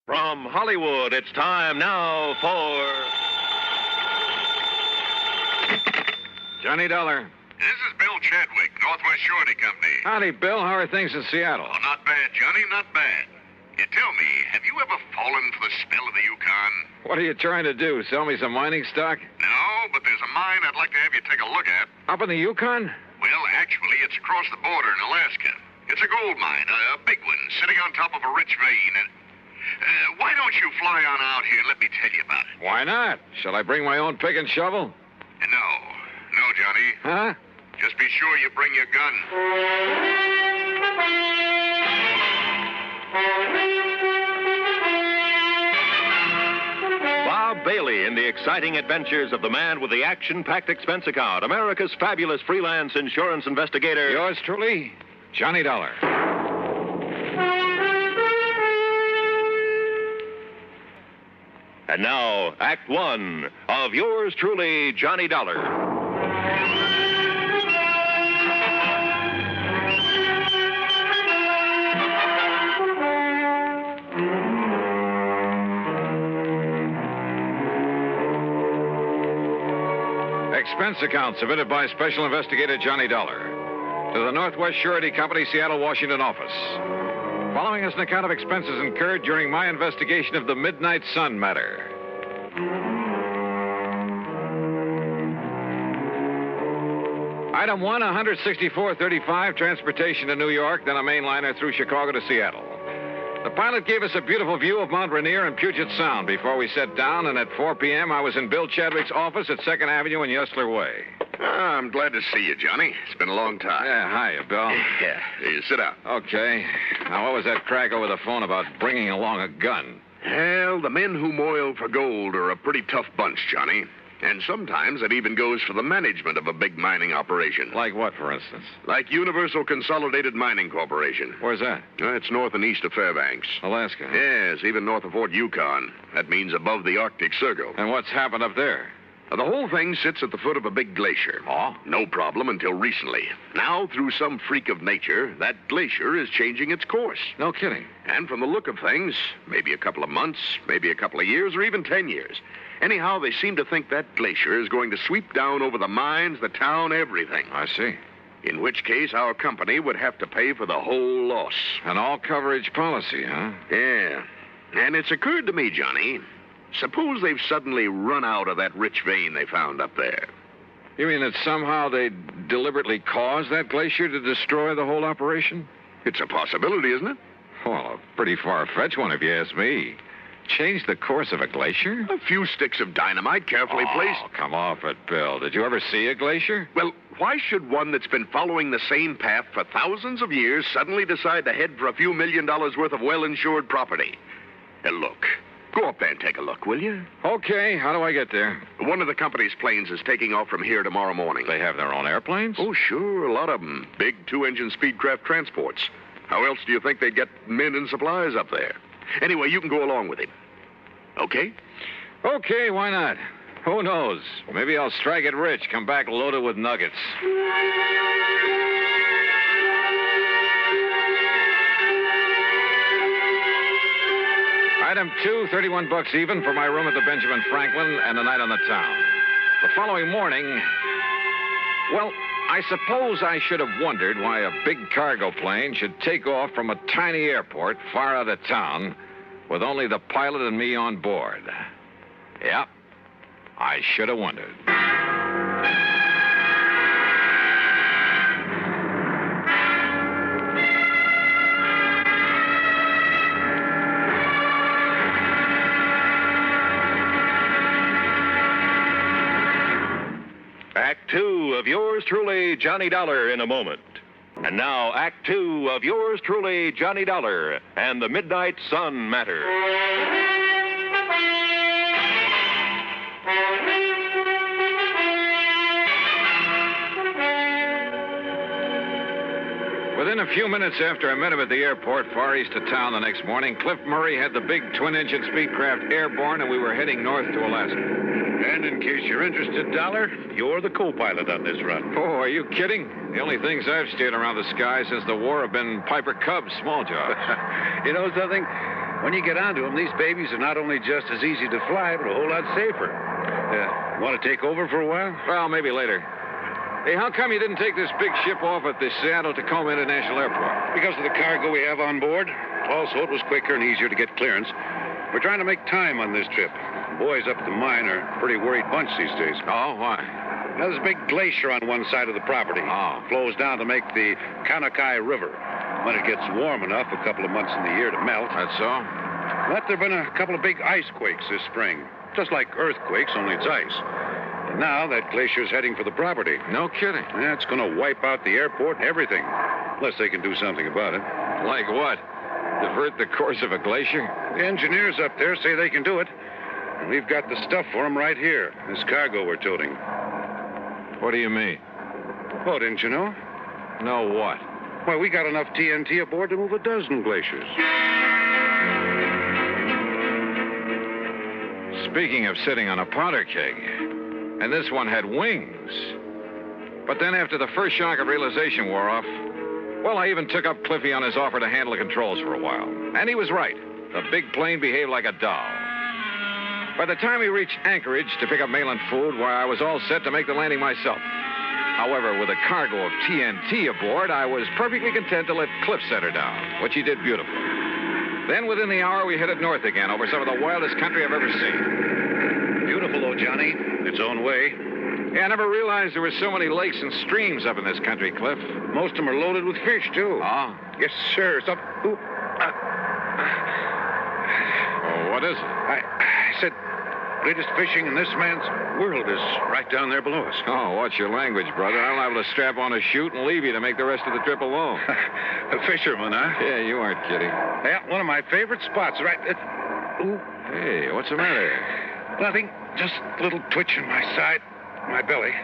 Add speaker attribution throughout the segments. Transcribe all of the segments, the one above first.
Speaker 1: From Hollywood, it's time now for...
Speaker 2: Johnny Dollar.
Speaker 3: This is Bill Chadwick, Northwest Surety Company.
Speaker 2: Howdy, Bill. How are things in Seattle?
Speaker 3: Oh, not bad, Johnny, not bad. You tell me, have you ever fallen for the spell of the Yukon?
Speaker 2: What are you trying to do? Sell me some mining stock?
Speaker 3: No, but there's a mine I'd like to have you take a look at.
Speaker 2: Up in the Yukon?
Speaker 3: Well, actually, it's across the border in Alaska. It's a gold mine, a big one, sitting on top of a rich vein. And why don't you fly on out here and let me tell you about it?
Speaker 2: Why not? Shall I bring my own pick and shovel?
Speaker 3: No, Johnny.
Speaker 2: Huh?
Speaker 3: Just be sure you bring your gun.
Speaker 1: Bob Bailey in the exciting adventures of the man with the action-packed expense account, America's fabulous freelance insurance investigator.
Speaker 2: Yours truly, Johnny Dollar.
Speaker 1: And now, Act One of yours truly, Johnny Dollar.
Speaker 2: Expense account submitted by Special Investigator Johnny Dollar to the Northwest Surety Company, Seattle, Washington office. Following is an account of expenses incurred during my investigation of the Midnite Sun matter. Item 1, $164.35, transportation to New York, then a mainliner through Chicago to Seattle. The pilot gave us a beautiful view of Mount Rainier and Puget Sound before we set down, and at 4 p.m. I was in Bill Chadwick's office at 2nd Avenue and Yesler Way.
Speaker 3: I'm glad to see you, Johnny. It's been a long time.
Speaker 2: Yeah, hiya, Bill.
Speaker 3: Yeah, here, sit down.
Speaker 2: Okay. Now, what was that crack over the phone about bringing along a gun?
Speaker 3: Well, the men who moil for gold are a pretty tough bunch, Johnny. And sometimes it even goes for the management of a big mining operation.
Speaker 2: Like what, for instance?
Speaker 3: Like Universal Consolidated Mining Corporation.
Speaker 2: Where's that?
Speaker 3: It's north and east of Fairbanks.
Speaker 2: Alaska.
Speaker 3: Yes, even north of Fort Yukon. That means above the Arctic Circle.
Speaker 2: And what's happened up there?
Speaker 3: The whole thing sits at the foot of a big glacier.
Speaker 2: Oh?
Speaker 3: No problem until recently. Now, through some freak of nature, that glacier is changing its course.
Speaker 2: No kidding.
Speaker 3: And from the look of things, maybe a couple of months, maybe a couple of years, or even 10 years. Anyhow, they seem to think that glacier is going to sweep down over the mines, the town, everything.
Speaker 2: I see.
Speaker 3: In which case, our company would have to pay for the whole loss.
Speaker 2: An all-coverage policy, huh?
Speaker 3: Yeah. And it's occurred to me, Johnny, suppose they've suddenly run out of that rich vein they found up there.
Speaker 2: You mean that somehow they deliberately caused that glacier to destroy the whole operation?
Speaker 3: It's a possibility, isn't it?
Speaker 2: Well, a pretty far-fetched one, if you ask me. Change the course of a glacier?
Speaker 3: A few sticks of dynamite carefully placed.
Speaker 2: Oh, come off it, Bill. Did you ever see a glacier?
Speaker 3: Well, why should one that's been following the same path for thousands of years suddenly decide to head for a few $1 million worth of well-insured property? Look, go up there and take a look, will you?
Speaker 2: Okay, how do I get there?
Speaker 3: One of the company's planes is taking off from here tomorrow morning.
Speaker 2: They have their own airplanes?
Speaker 3: Oh, sure, a lot of them. Big two-engine speedcraft transports. How else do you think they'd get men and supplies up there? Anyway, you can go along with him. Okay?
Speaker 2: Okay, why not? Who knows? Maybe I'll strike it rich, come back loaded with nuggets. Item 2, $31 even for my room at the Benjamin Franklin and a night on the town. The following morning, well, I suppose I should have wondered why a big cargo plane should take off from a tiny airport far out of town with only the pilot and me on board. Yep, I should have wondered.
Speaker 1: Act Two of yours truly, Johnny Dollar, in a moment. And now, Act Two of yours truly, Johnny Dollar, and the Midnite Sun matter.
Speaker 2: Within a few minutes after I met him at the airport far east of town the next morning, Cliff Murray had the big twin-engine Speedcraft airborne, and we were heading north to Alaska.
Speaker 4: And in case you're interested, Dollar, you're the co-pilot on this run.
Speaker 2: Oh, are you kidding? The only things I've steered around the sky since the war have been Piper Cubs, small jobs.
Speaker 4: You know something? When you get onto them, these babies are not only just as easy to fly, but a whole lot safer. Want to take over for a while?
Speaker 2: Well, maybe later. Hey, how come you didn't take this big ship off at the Seattle-Tacoma International Airport?
Speaker 4: Because of the cargo we have on board. Also, it was quicker and easier to get clearance. We're trying to make time on this trip. The boys up at the mine are a pretty worried bunch these days.
Speaker 2: Oh, why?
Speaker 4: There's a big glacier on one side of the property.
Speaker 2: Oh.
Speaker 4: Flows down to make the Kanakai River. When it gets warm enough, a couple of months in the year to melt.
Speaker 2: That's so?
Speaker 4: But there have been a couple of big ice quakes this spring. Just like earthquakes, only it's ice. And now that glacier's heading for the property.
Speaker 2: No kidding.
Speaker 4: Yeah, it's going to wipe out the airport and everything. Unless they can do something about it.
Speaker 2: Like what? Divert the course of a glacier?
Speaker 4: The engineers up there say they can do it. And we've got the stuff for them right here. This cargo we're toting.
Speaker 2: What do you mean?
Speaker 4: Oh, didn't you know?
Speaker 2: No what?
Speaker 4: Why, we got enough TNT aboard to move a dozen glaciers.
Speaker 2: Speaking of sitting on a powder keg, and this one had wings. But then after the first shock of realization wore off, well, I even took up Cliffy on his offer to handle the controls for a while. And he was right. The big plane behaved like a doll. By the time we reached Anchorage to pick up mail and food, why, I was all set to make the landing myself. However, with a cargo of TNT aboard, I was perfectly content to let Cliff set her down, which he did beautifully. Then, within the hour, we headed north again over some of the wildest country I've ever seen.
Speaker 4: Beautiful, though, Johnny. Its own way.
Speaker 2: Yeah, I never realized there were so many lakes and streams up in this country, Cliff.
Speaker 4: Most of them are loaded with fish, too.
Speaker 2: Oh?
Speaker 4: Yes, sir.
Speaker 2: Oh, what is it?
Speaker 4: I said, greatest fishing in this man's world is right down there below us.
Speaker 2: Oh, what's your language, brother? I'm liable to strap on a chute and leave you to make the rest of the trip alone.
Speaker 4: A fisherman, huh?
Speaker 2: Yeah, you aren't kidding.
Speaker 4: Yeah, one of my favorite spots, right? Ooh.
Speaker 2: Hey, what's the matter?
Speaker 4: Nothing. Just a little twitch in my side, my belly.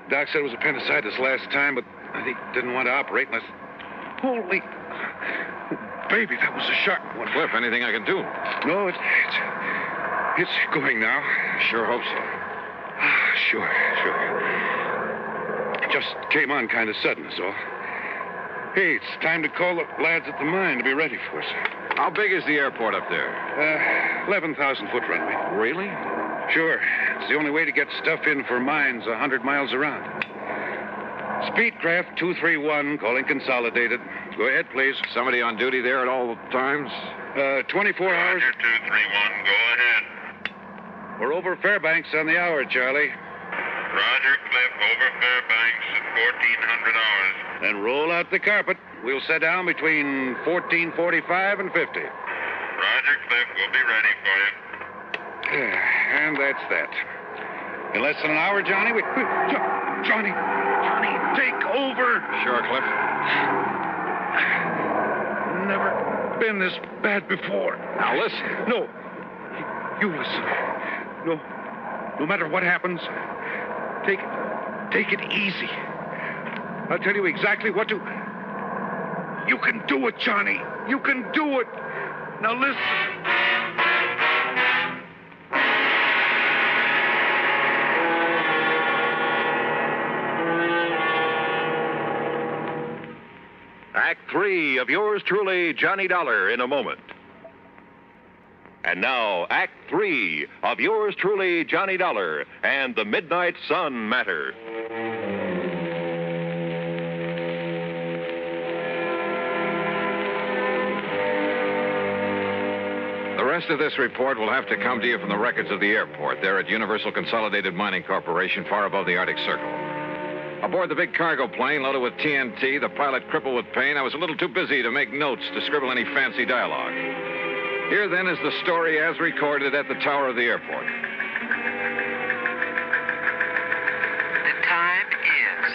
Speaker 4: Doc said it was appendicitis last time, but I think didn't want to operate unless... Holy... Baby, that was a sharp one.
Speaker 2: Cliff, anything I can do?
Speaker 4: No, it's going now.
Speaker 2: Sure hope so.
Speaker 4: Sure. Just came on kind of sudden, so. Hey, it's time to call the lads at the mine to be ready for us.
Speaker 2: How big is the airport up there?
Speaker 4: 11,000-foot runway.
Speaker 2: Really?
Speaker 4: Sure. It's the only way to get stuff in for mines 100 miles around. Speedcraft 231, calling consolidated. Go ahead, please.
Speaker 2: Somebody on duty there at all times?
Speaker 4: 24 hours.
Speaker 5: Roger, 231, go ahead.
Speaker 4: We're over Fairbanks on the hour, Charlie.
Speaker 5: Roger, Cliff, over Fairbanks at 1400 hours.
Speaker 4: Then roll out the carpet. We'll set down between 14:45 and 50.
Speaker 5: Roger, Cliff, we'll be ready for you.
Speaker 4: And that's that. In less than an hour, Johnny, Johnny, take over.
Speaker 2: Sure, Cliff.
Speaker 4: Never been this bad before.
Speaker 2: Now listen.
Speaker 4: No. You listen. No matter what happens, take it easy. I'll tell you exactly what to... You can do it, Johnny. You can do it. Now listen.
Speaker 1: Act 3 of yours truly, Johnny Dollar, in a moment. And now, Act 3 of yours truly, Johnny Dollar, and the Midnight Sun Matter.
Speaker 2: The rest of this report will have to come to you from the records of the airport there at Universal Consolidated Mining Corporation, far above the Arctic Circle. Aboard the big cargo plane loaded with TNT, the pilot crippled with pain, I was a little too busy to make notes to scribble any fancy dialogue. Here, then, is the story as recorded at the tower of the airport.
Speaker 6: The time is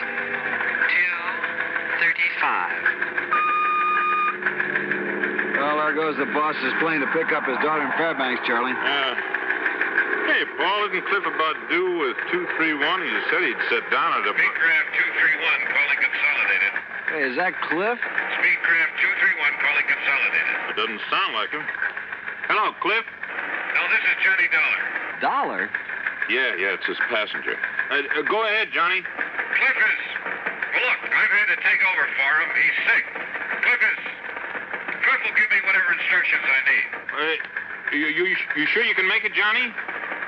Speaker 6: 2:35.
Speaker 7: Well, there goes the boss's plane to pick up his daughter in Fairbanks, Charlie.
Speaker 5: Hey, Paul, isn't Cliff about due with 231? He said he'd sit down at a... Speedcraft 231, calling consolidated.
Speaker 7: Hey, is that Cliff?
Speaker 5: Speedcraft 231, calling consolidated. It doesn't sound like him. Hello, Cliff? No, this is Johnny Dollar.
Speaker 7: Dollar?
Speaker 5: Yeah, it's his passenger. Go ahead, Johnny. Cliff is... Well, look, I've had to take over for him. He's sick. Cliff will give me whatever instructions I need.
Speaker 1: You sure you can make it, Johnny?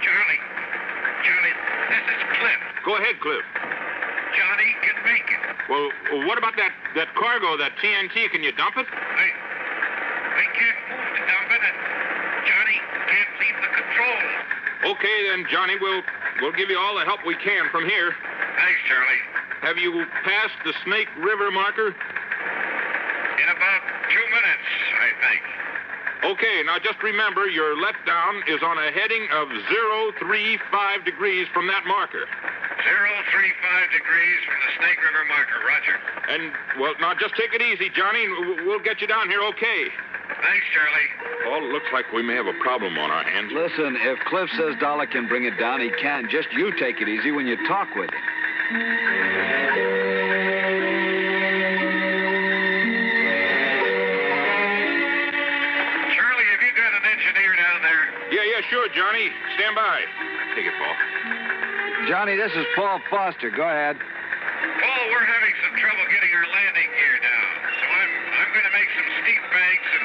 Speaker 5: Charlie, this is Cliff.
Speaker 1: Go ahead, Cliff.
Speaker 5: Johnny can make it.
Speaker 1: Well, what about that cargo, that TNT? Can you dump it?
Speaker 5: I can't move to dump it, and Johnny can't leave the controls.
Speaker 1: Okay, then, Johnny, we'll give you all the help we can from here.
Speaker 5: Thanks, Charlie.
Speaker 1: Have you passed the Snake River marker?
Speaker 5: In about 2 minutes, I think.
Speaker 1: Okay, now just remember your letdown is on a heading of 035 degrees from that marker.
Speaker 5: 035 degrees from the Snake River marker, Roger.
Speaker 1: And, well, now just take it easy, Johnny, and we'll get you down here okay.
Speaker 5: Thanks, Charlie.
Speaker 1: Well, it looks like we may have a problem on our hands.
Speaker 7: Listen, if Cliff says Dollar can bring it down, he can. Just you take it easy when you talk with him.
Speaker 5: Charlie, have you got an engineer down there?
Speaker 1: Yeah, sure, Johnny. Stand by. Take it, Paul.
Speaker 7: Johnny, this is Paul Foster. Go ahead.
Speaker 5: Paul, we're having some trouble getting our landing gear down. So I'm going to make some steep banks and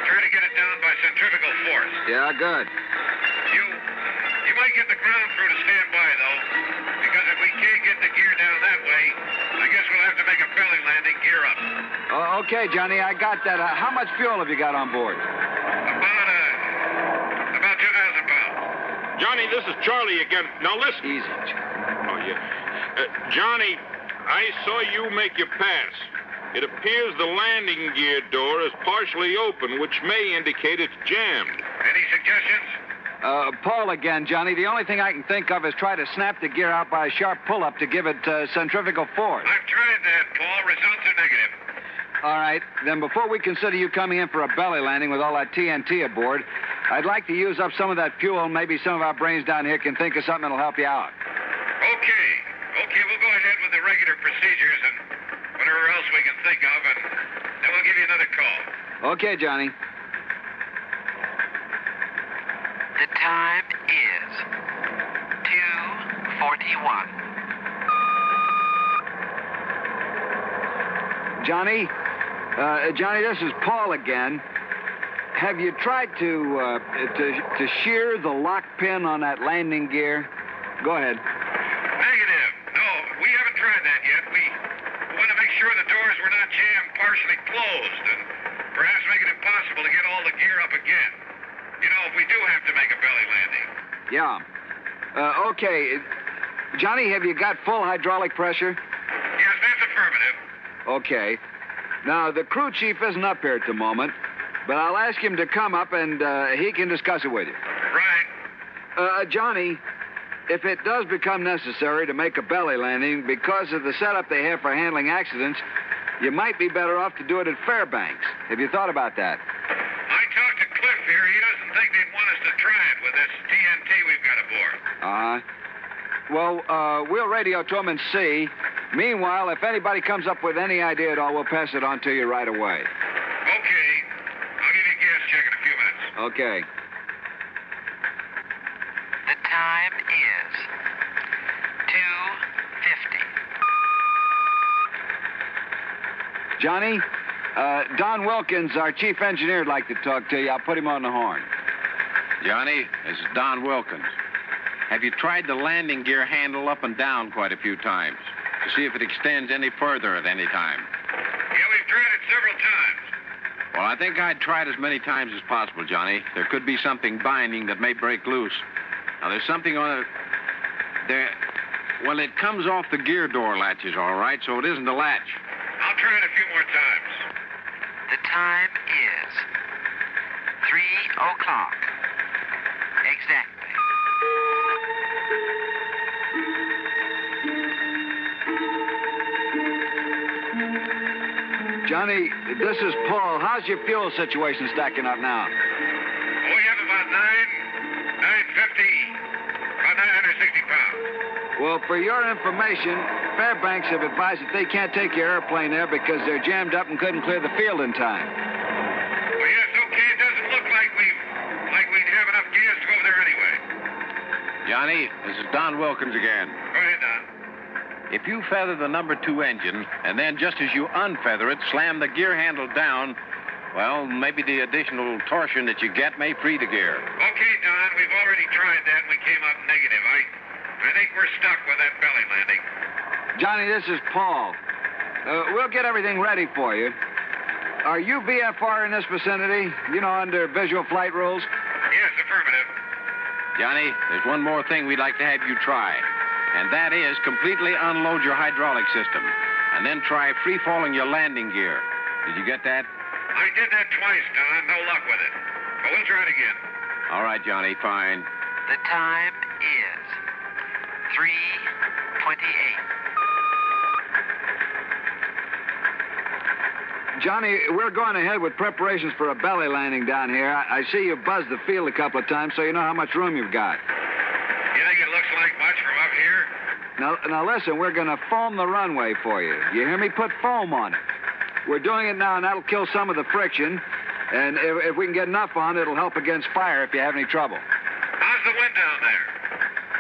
Speaker 5: try to get it down by centrifugal force.
Speaker 7: Yeah, good.
Speaker 5: You might get the ground crew to stand by, though, because if we can't get the gear down that way, I guess we'll have to make a belly landing gear up.
Speaker 7: Okay, Johnny, I got that. How much fuel have you got on board?
Speaker 5: About 2,000 pounds.
Speaker 1: Johnny, this is Charlie again. Now, listen.
Speaker 7: Easy.
Speaker 1: Oh, yeah. Johnny, I saw you make your pass. It appears the landing gear door is partially open, which may indicate it's jammed.
Speaker 5: Any suggestions?
Speaker 7: Paul again, Johnny. The only thing I can think of is try to snap the gear out by a sharp pull-up to give it centrifugal force.
Speaker 5: I've tried that, Paul. Results are negative.
Speaker 7: All right. Then before we consider you coming in for a belly landing with all that TNT aboard, I'd like to use up some of that fuel. Maybe some of our brains down here can think of something that'll help you out.
Speaker 5: Okay, we'll go ahead with the regular procedures and whatever else we can think of, and then we'll give you another call.
Speaker 7: Okay, Johnny.
Speaker 6: The time is 2:41.
Speaker 7: Johnny? Johnny, this is Paul again. Have you tried to shear the lock pin on that landing gear? Go ahead.
Speaker 5: Negative. No, we haven't tried that yet. We want to make sure the doors were not jammed partially closed and perhaps make it impossible to get all the gear up again. You know, if we do have to make a belly landing.
Speaker 7: Yeah. Okay. Johnny, have you got full hydraulic pressure?
Speaker 5: Yes, that's affirmative.
Speaker 7: Okay. Now, the crew chief isn't up here at the moment, but I'll ask him to come up and he can discuss it with you.
Speaker 5: Right.
Speaker 7: Johnny, if it does become necessary to make a belly landing because of the setup they have for handling accidents, you might be better off to do it at Fairbanks. Have you thought about that?
Speaker 5: I talked to Cliff here. He doesn't think they'd want us to try it with this TNT we've got aboard.
Speaker 7: Well, we'll radio to him and see. Meanwhile, if anybody comes up with any idea at all, we'll pass it on to you right away.
Speaker 5: Okay. I'll give you a gas check in a few minutes.
Speaker 7: Okay.
Speaker 6: The time is 2:50.
Speaker 7: Johnny, Don Wilkins, our chief engineer, would like to talk to you. I'll put him on the horn.
Speaker 8: Johnny, this is Don Wilkins. Have you tried the landing gear handle up and down quite a few times to see if it extends any further at any time?
Speaker 5: Yeah, we've tried it several times.
Speaker 8: Well, I think I'd try it as many times as possible, Johnny. There could be something binding that may break loose. Now, there's something on it. Well, it comes off the gear door latches, all right, so it isn't a latch.
Speaker 5: I'll try it a few more times.
Speaker 6: The time is 3:00. Exactly.
Speaker 7: Johnny, this is Paul. How's your fuel situation stacking up now?
Speaker 5: We have about 950, about 960 pounds.
Speaker 7: Well, for your information, Fairbanks have advised that they can't take your airplane there because they're jammed up and couldn't clear the field in time.
Speaker 5: Well, yes, okay. It doesn't look like we'd have enough gas to go over there anyway.
Speaker 8: Johnny, this is Don Wilkins again.
Speaker 5: Go ahead, Don.
Speaker 8: If you feather the number 2 engine, and then just as you unfeather it, slam the gear handle down, Well, maybe the additional torsion that you get may free the gear.
Speaker 5: Okay, Don, we've already tried that and we came up negative. I think we're stuck with that belly landing.
Speaker 7: Johnny, this is Paul. We'll get everything ready for you. Are you VFR in this vicinity? You know, under visual flight rules?
Speaker 5: Yes, affirmative.
Speaker 8: Johnny, there's one more thing we'd like to have you try, and that is completely unload your hydraulic system, and then try free-falling your landing gear. Did you get that?
Speaker 5: I did that twice, Don. No luck with it. But we'll try it again.
Speaker 8: All right, Johnny, fine.
Speaker 6: The time is 3:28.
Speaker 7: Johnny, we're going ahead with preparations for a belly landing down here. I see you buzzed the field a couple of times, so you know how much room you've got.
Speaker 5: You think it looks like much from up here?
Speaker 7: Now listen, we're going to foam the runway for you. You hear me? Put foam on it. We're doing it now, and that'll kill some of the friction. And if we can get enough on, it'll help against fire if you have any trouble.
Speaker 5: How's the wind down there?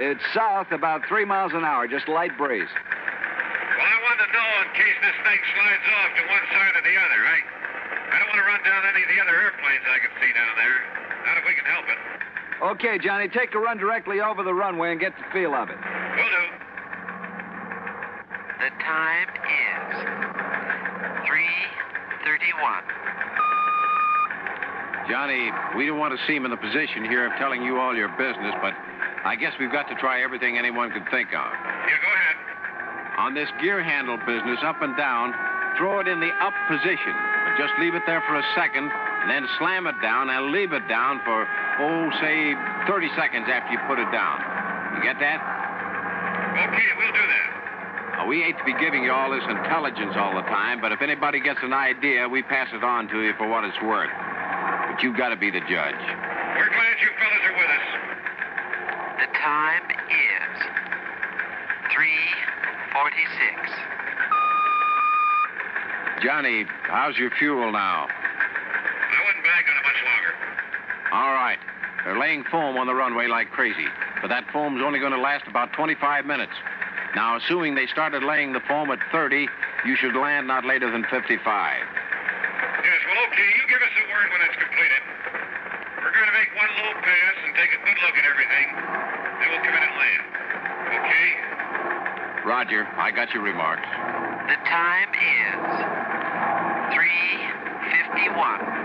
Speaker 7: It's south about 3 miles an hour, just light breeze.
Speaker 5: Well, I wanted to know in case this thing slides off to one side or the other. I don't want to run down any of the other airplanes I can see down there. Not if we can help it.
Speaker 7: Okay, Johnny, take a run directly over the runway and get the feel of it.
Speaker 5: Will do.
Speaker 6: The time is 3:31.
Speaker 8: Johnny, we don't want to seem in the position here of telling you all your business, but I guess we've got to try everything anyone could think of.
Speaker 5: Yeah, go ahead.
Speaker 8: On this gear handle business, up and down, throw it in the up position. But just leave it there for a second, and then slam it down and leave it down for, say, 30 seconds after you put it down. You get that?
Speaker 5: Okay, we'll do that.
Speaker 8: We hate to be giving you all this intelligence all the time, but if anybody gets an idea, we pass it on to you for what it's worth. But you've got to be the judge.
Speaker 5: We're glad you fellas are with us.
Speaker 6: The time is 3:46.
Speaker 8: Johnny, how's your fuel now?
Speaker 5: I wouldn't bank on it much longer.
Speaker 8: All right. They're laying foam on the runway like crazy, but that foam's only going to last about 25 minutes. Now, assuming they started laying the foam at 30, you should land not later than 55.
Speaker 5: Yes, well, okay. You give us a word when it's completed. We're going to make one low pass and take a good look at everything. Then we'll come in and land. Okay?
Speaker 8: Roger. I got your remarks.
Speaker 6: The time is 3:51.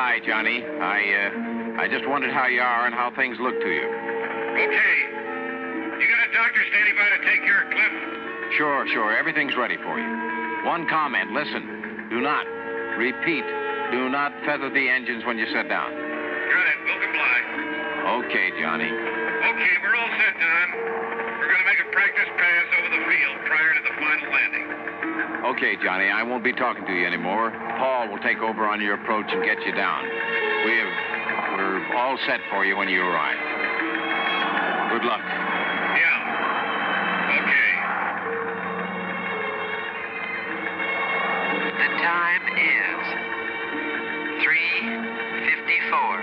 Speaker 8: Hi, Johnny. I just wondered how you are and how things look to you.
Speaker 5: Okay. You got a doctor standing by to take care of Cliff?
Speaker 8: Sure. Everything's ready for you. One comment. Listen. Do not, repeat, do not feather the engines when you sit down.
Speaker 5: Got it. We'll comply.
Speaker 8: Okay, Johnny.
Speaker 5: Okay, we're all set, Don. We're going to make a practice pass over the field prior to the final landing.
Speaker 8: Okay, Johnny, I won't be talking to you anymore. Paul will take over on your approach and get you down. We're all set for you when you arrive. Good luck.
Speaker 5: Yeah. Okay.
Speaker 6: The time is 3:54.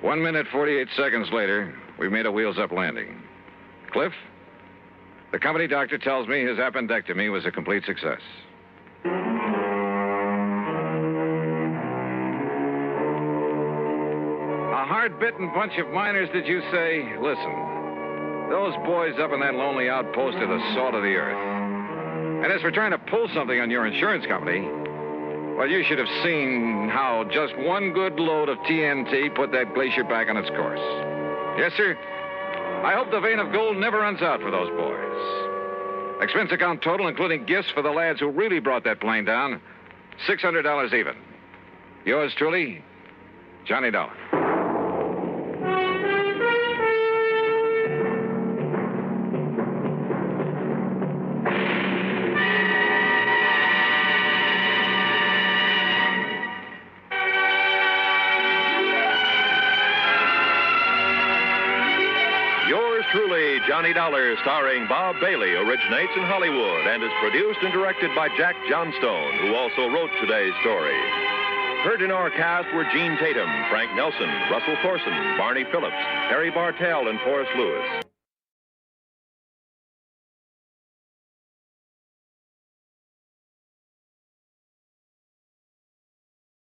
Speaker 2: One minute, 48 seconds later, we made a wheels-up landing. Cliff, the company doctor tells me his appendectomy was a complete success. A hard-bitten bunch of miners, did you say? Listen, those boys up in that lonely outpost are the salt of the earth. And as for trying to pull something on your insurance company, well, you should have seen how just one good load of TNT put that glacier back on its course. Yes, sir. I hope the vein of gold never runs out for those boys. Expense account total, including gifts for the lads who really brought that plane down, $600 even. Yours truly, Johnny Dollar.
Speaker 9: truly, Johnny Dollar, starring Bob Bailey, originates in Hollywood and is produced and directed by Jack Johnstone, who also wrote today's story. Heard in our cast were Gene Tatum, Frank Nelson, Russell Thorson, Barney Phillips, Harry Bartell, and Forrest Lewis.